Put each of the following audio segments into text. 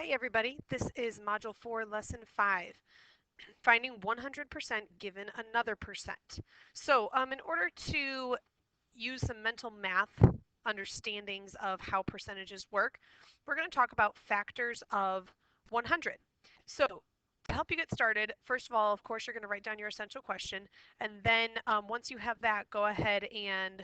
Hi everybody, this is Module 4, Lesson 5, finding 100% given another percent. So in order to use some mental math understandings of how percentages work, we're going to talk about factors of 100. So to help you get started, first of all, of course, you're going to write down your essential question, and then once you have that, go ahead and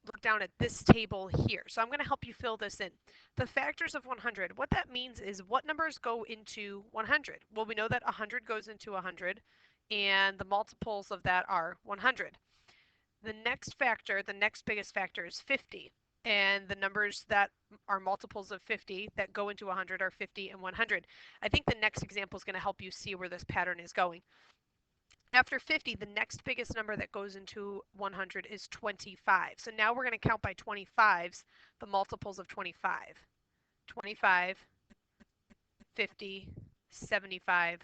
look down at this table here. So I'm going to help you fill this in. The factors of 100, what that means is what numbers go into 100? Well, we know that 100 goes into 100, and the multiples of that are 100. The next factor, the next biggest factor is 50. And the numbers that are multiples of 50 that go into 100 are 50 and 100. I think the next example is going to help you see where this pattern is going. After 50, the next biggest number that goes into 100 is 25. So now we're going to count by 25s, the multiples of 25. 25, 50, 75,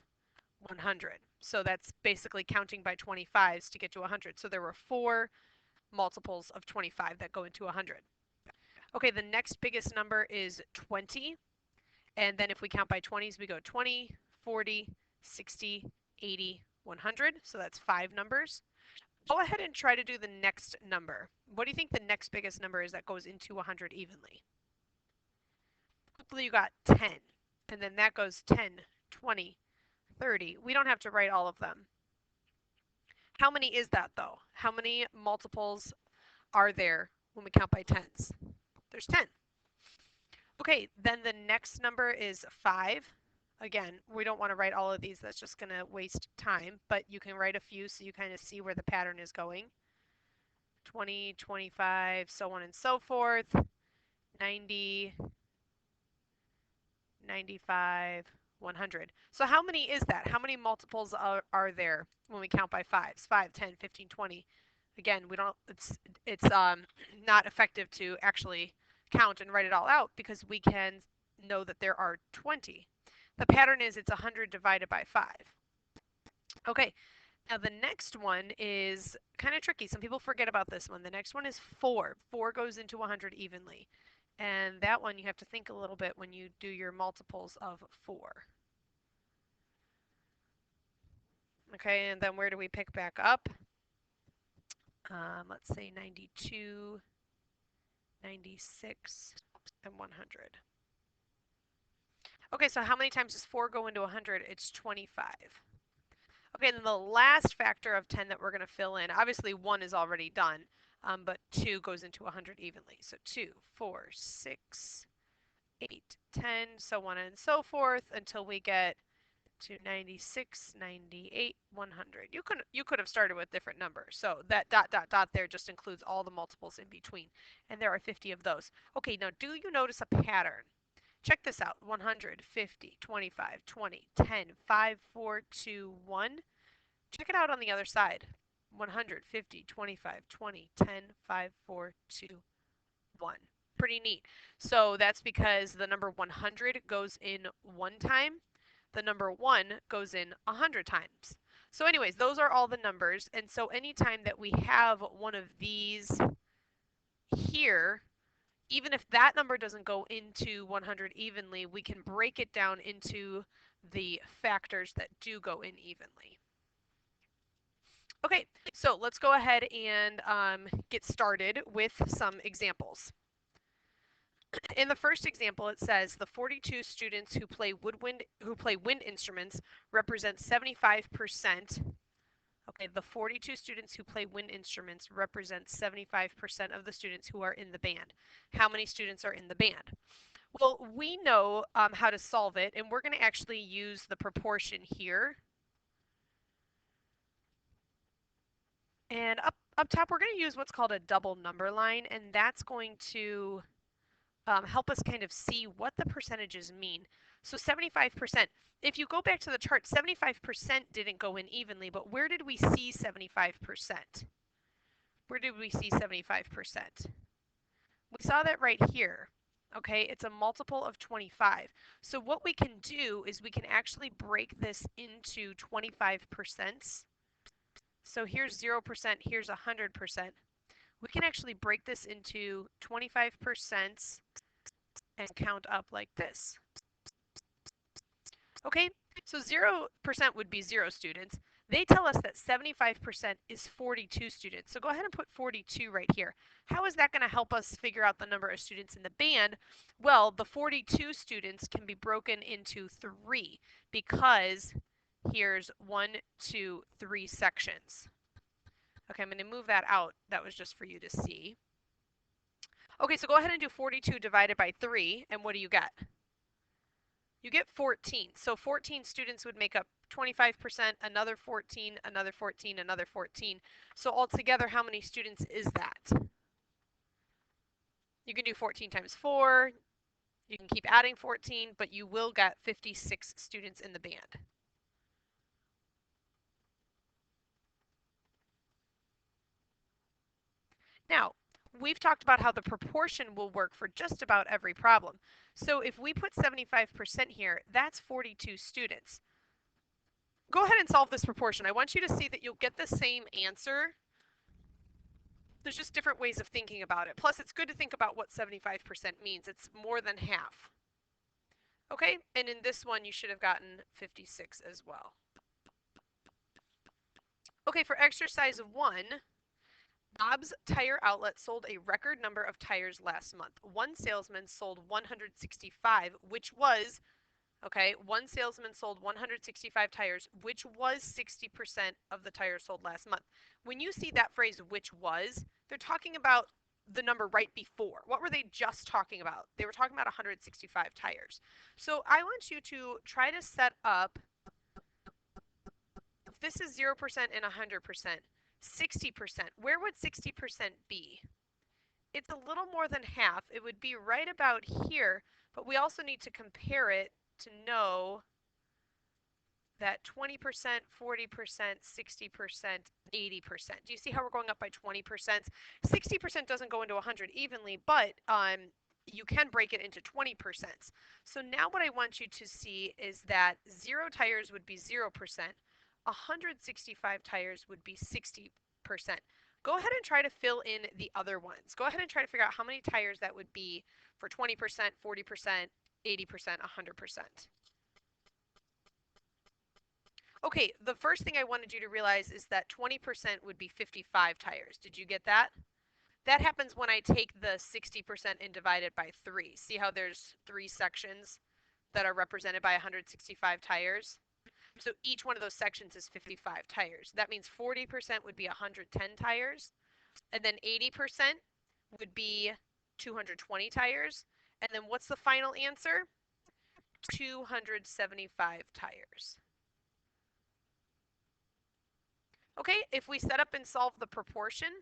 100. So that's basically counting by 25s to get to 100. So there were 4 multiples of 25 that go into 100. Okay, the next biggest number is 20. And then if we count by 20s, we go 20, 40, 60, 80, 100. So that's 5 numbers. Go ahead and try to do the next number. What do you think the next biggest number is that goes into 100 evenly? Hopefully you got 10. And then that goes 10, 20, 30. We don't have to write all of them. How many is that though? How many multiples are there when we count by tens? There's 10. Okay, then the next number is 5. Again, we don't want to write all of these. That's just going to waste time, but you can write a few so you kind of see where the pattern is going. 20, 25, so on and so forth. 90, 95, 100. So how many is that? How many multiples are there when we count by 5s? 5, 10, 15, 20. Again, we don't. It's not effective to actually count and write it all out because we can know that there are 20. The pattern is it's 100 divided by 5. Okay, now the next one is kind of tricky. Some people forget about this one. The next one is 4. 4 goes into 100 evenly. And that one you have to think a little bit when you do your multiples of 4. Okay, and then where do we pick back up? Let's say 92, 96, and 100. Okay, so how many times does 4 go into 100? It's 25. Okay, then the last factor of 10 that we're going to fill in, obviously 1 is already done, but 2 goes into 100 evenly. So 2, 4, 6, 8, 10, so on and so forth until we get to 96, 98, 100. You could have started with different numbers. So that dot, dot, dot there just includes all the multiples in between. And there are 50 of those. Okay, now do you notice a pattern? Check this out. 100, 50, 25, 20, 10, 5, 4, 2, 1. Check it out on the other side. 100, 50, 25, 20, 10, 5, 4, 2, 1. Pretty neat. So that's because the number 100 goes in 1 time. The number 1 goes in 100 times. So anyways, those are all the numbers. And so anytime that we have one of these here, even if that number doesn't go into 100 evenly, we can break it down into the factors that do go in evenly. Okay, so let's go ahead and get started with some examples. In the first example, it says the 42 students who play wind instruments represent 75%. Okay, the 42 students who play wind instruments represent 75% of the students who are in the band. How many students are in the band? Well, we know how to solve it, and we're going to actually use the proportion here. And up top, we're going to use what's called a double number line, and that's going to help us kind of see what the percentages mean. So 75%, if you go back to the chart, 75% didn't go in evenly, but where did we see 75%? Where did we see 75%? We saw that right here. Okay, it's a multiple of 25. So what we can do is we can actually break this into 25%. So here's 0%, here's 100%. We can actually break this into 25% and count up like this. Okay, so 0% would be 0 students. They tell us that 75% is 42 students. So go ahead and put 42 right here. How is that going to help us figure out the number of students in the band? Well, the 42 students can be broken into 3 because here's 1, 2, 3 sections. Okay, I'm going to move that out. That was just for you to see. Okay, so go ahead and do 42 divided by 3, and what do you get? You get 14. So 14 students would make up 25%, another 14, another 14, another 14. So altogether, how many students is that? You can do 14 times 4. You can keep adding 14, but you will get 56 students in the band. Now, we've talked about how the proportion will work for just about every problem. So if we put 75% here, that's 42 students. Go ahead and solve this proportion. I want you to see that you'll get the same answer. There's just different ways of thinking about it. Plus, it's good to think about what 75% means. It's more than half. Okay, and in this one, you should have gotten 56 as well. Okay, for exercise 1, Bob's Tire Outlet sold a record number of tires last month. One salesman sold 165, which was, okay, one salesman sold 165 tires, which was 60% of the tires sold last month. When you see that phrase, which was, they're talking about the number right before. What were they just talking about? They were talking about 165 tires. So I want you to try to set up, if this is 0% and 100%, 60%. Where would 60% be? It's a little more than half. It would be right about here, but we also need to compare it to know that 20%, 40%, 60%, 80%. Do you see how we're going up by 20%? 60% doesn't go into 100 evenly, but you can break it into 20%. So now what I want you to see is that 0 tires would be 0%, 165 tires would be 60%. Go ahead and try to fill in the other ones. Go ahead and try to figure out how many tires that would be for 20%, 40%, 80%, 100%. Okay, the first thing I wanted you to realize is that 20% would be 55 tires. Did you get that? That happens when I take the 60% and divide it by 3. See how there's 3 sections that are represented by 165 tires? So each one of those sections is 55 tires. That means 40% would be 110 tires, and then 80% would be 220 tires. And then what's the final answer? 275 tires. Okay, if we set up and solve the proportion,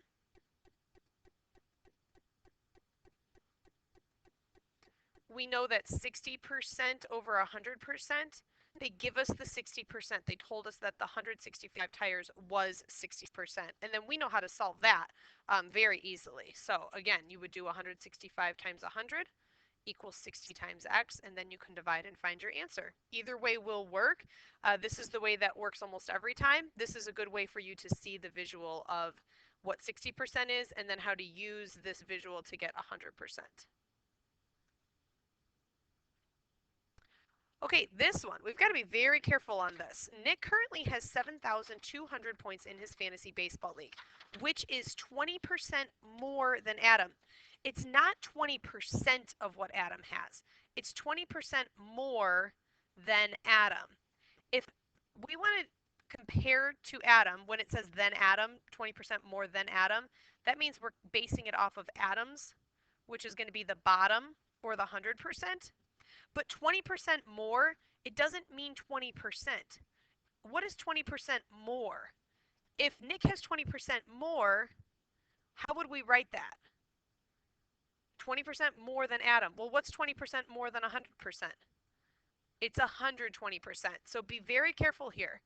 we know that 60% over 100%, they give us the 60%. They told us that the 165 tires was 60%. And then we know how to solve that very easily. So again, you would do 165 times 100 equals 60 times x, and then you can divide and find your answer. Either way will work. This is the way that works almost every time. This is a good way for you to see the visual of what 60% is and then how to use this visual to get 100%. Okay, this one, we've got to be very careful on this. Nick currently has 7,200 points in his fantasy baseball league, which is 20% more than Adam. It's not 20% of what Adam has. It's 20% more than Adam. If we want to compare to Adam, when it says then Adam, 20% more than Adam, that means we're basing it off of Adam's, which is going to be the bottom or the 100%. But 20% more, it doesn't mean 20%. What is 20% more? If Nick has 20% more, how would we write that? 20% more than Adam. Well, what's 20% more than 100%? It's 120%. So be very careful here.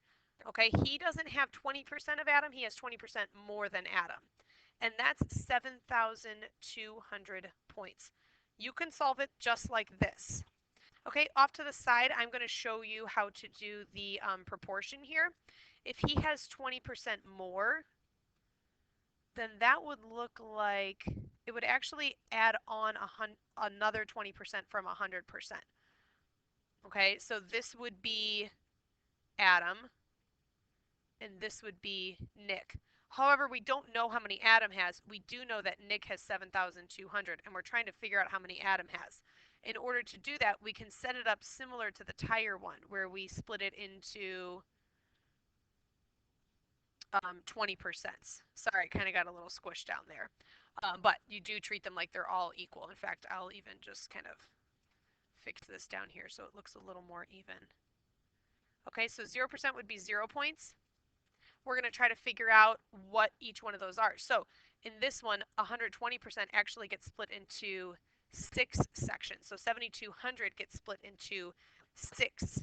Okay, he doesn't have 20% of Adam, he has 20% more than Adam. And that's 7,200 points. You can solve it just like this. Okay, off to the side, I'm going to show you how to do the proportion here. If he has 20% more, then that would look like it would actually add on another 20% from 100%. Okay, so this would be Adam, and this would be Nick. However, we don't know how many Adam has. We do know that Nick has 7,200, and we're trying to figure out how many Adam has. In order to do that, we can set it up similar to the tire one, where we split it into 20%. Sorry, kind of got a little squished down there. But you do treat them like they're all equal. In fact, I'll even just kind of fix this down here so it looks a little more even. Okay, so 0% would be 0 points. We're going to try to figure out what each one of those are. So in this one, 120% actually gets split into 6 sections. So 7,200 gets split into 6.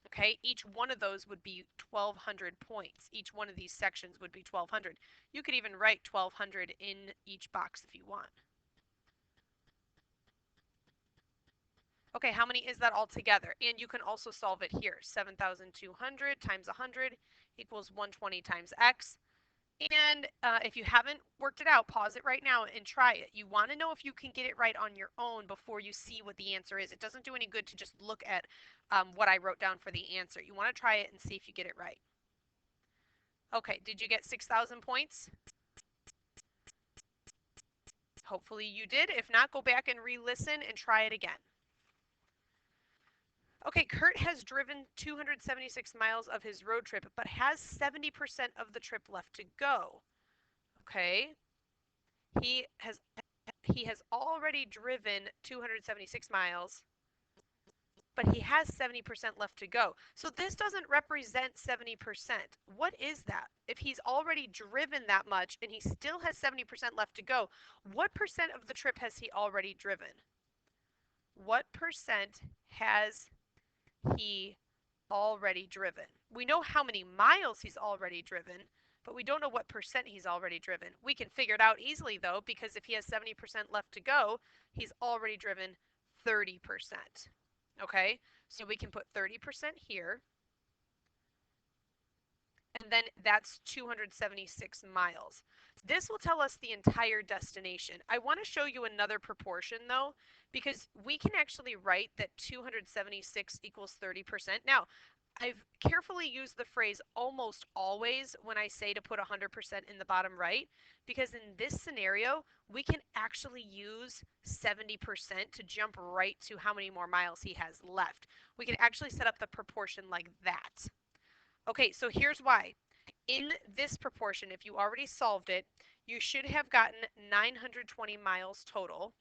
Okay, each one of those would be 1,200 points. Each one of these sections would be 1,200. You could even write 1,200 in each box if you want. Okay, how many is that all together? And you can also solve it here. 7,200 times 100 equals 120 times x. And if you haven't worked it out, pause it right now and try it. You want to know if you can get it right on your own before you see what the answer is. It doesn't do any good to just look at what I wrote down for the answer. You want to try it and see if you get it right. Okay, did you get 6,000 points? Hopefully you did. If not, go back and re-listen and try it again. Okay, Kurt has driven 276 miles of his road trip, but has 70% of the trip left to go. Okay, he has already driven 276 miles, but he has 70% left to go. So this doesn't represent 70%. What is that? If he's already driven that much and he still has 70% left to go, what percent of the trip has he already driven? What percent has he already driven? We know how many miles he's already driven, but we don't know what percent he's already driven. We can figure it out easily though, because if he has 70% left to go, he's already driven 30%. Okay, so we can put 30% here, and then that's 276 miles. This will tell us the entire destination. I want to show you another proportion though, because we can actually write that 276 equals 30%. Now, I've carefully used the phrase almost always when I say to put 100% in the bottom right, because in this scenario, we can actually use 70% to jump right to how many more miles he has left. We can actually set up the proportion like that. Okay, so here's why. In this proportion, if you already solved it, you should have gotten 920 miles total.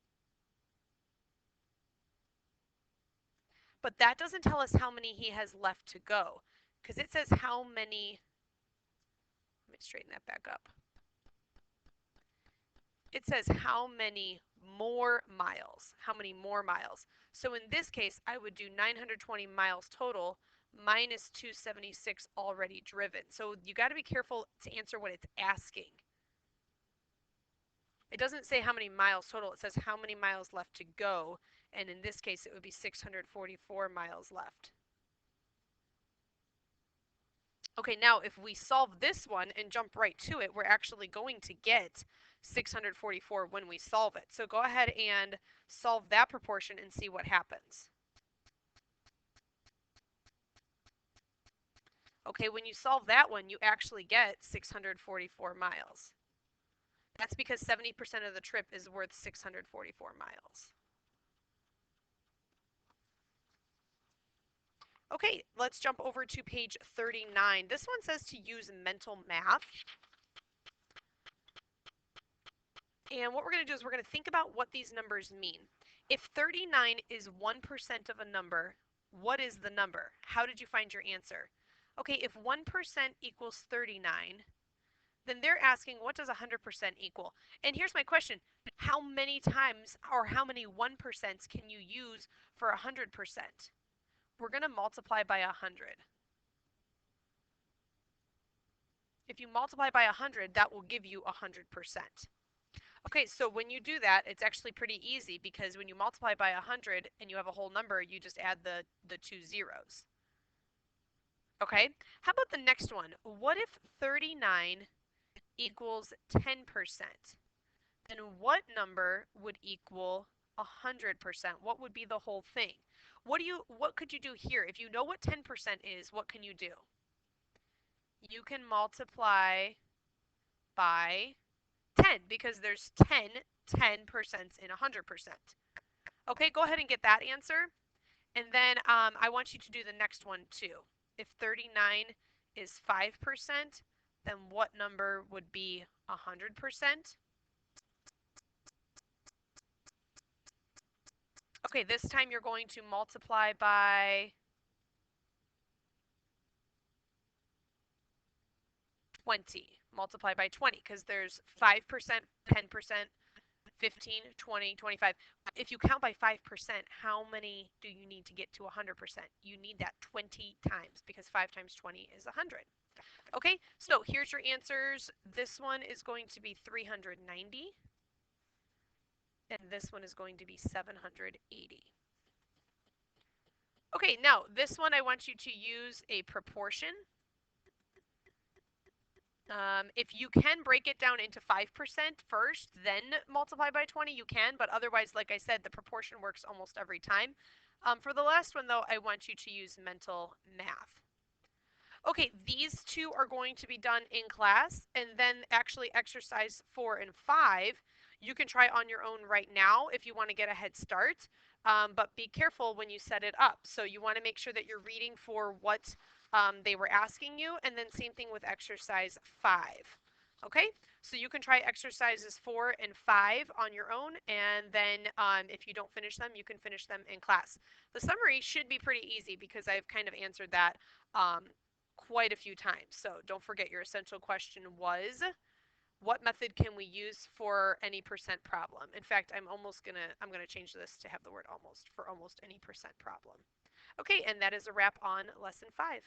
But that doesn't tell us how many he has left to go, because it says how many, let me straighten that back up. It says how many more miles, So in this case, I would do 920 miles total minus 276 already driven. So you got to be careful to answer what it's asking. It doesn't say how many miles total, it says how many miles left to go, and in this case it would be 644 miles left. Okay, now if we solve this one and jump right to it, we're actually going to get 644 when we solve it. So go ahead and solve that proportion and see what happens. Okay, when you solve that one, you actually get 644 miles. That's because 70% of the trip is worth 644 miles. Okay, let's jump over to page 39. This one says to use mental math. And what we're going to do is we're going to think about what these numbers mean. If 39 is 1% of a number, what is the number? How did you find your answer? Okay, if 1% equals 39, then they're asking what does 100% equal? And here's my question. How many times or how many 1% can you use for 100%? We're going to multiply by 100. If you multiply by 100, that will give you 100%. Okay, so when you do that, it's actually pretty easy because when you multiply by 100 and you have a whole number, you just add the 2 zeros. Okay, how about the next one? What if 39 equals 10%, then what number would equal 100%? What would be the whole thing? What could you do here? If you know what 10% is, what can you do? You can multiply by 10 because there's 10% in 100%. Okay, go ahead and get that answer. And then I want you to do the next one too. If 39 is 5%, then what number would be 100%? Okay, this time you're going to multiply by 20. Multiply by 20 because there's 5%, 10%, 15, 20, 25. If you count by 5%, how many do you need to get to 100%? You need that 20 times because 5 times 20 is 100. Okay, so here's your answers. This one is going to be 390, and this one is going to be 780. Okay, now this one I want you to use a proportion. If you can break it down into 5% first, then multiply by 20, you can, but otherwise, like I said, the proportion works almost every time. For the last one, though, I want you to use mental math. Okay, these two are going to be done in class, and then actually exercise 4 and 5, you can try on your own right now if you want to get a head start, but be careful when you set it up. So you want to make sure that you're reading for what they were asking you, and then same thing with exercise 5. Okay, so you can try exercises 4 and 5 on your own, and then if you don't finish them, you can finish them in class. The summary should be pretty easy because I've kind of answered that quite a few times. So don't forget your essential question was, what method can we use for any percent problem? In fact, I'm gonna change this to have the word almost for almost any percent problem. Okay, and that is a wrap on lesson 5.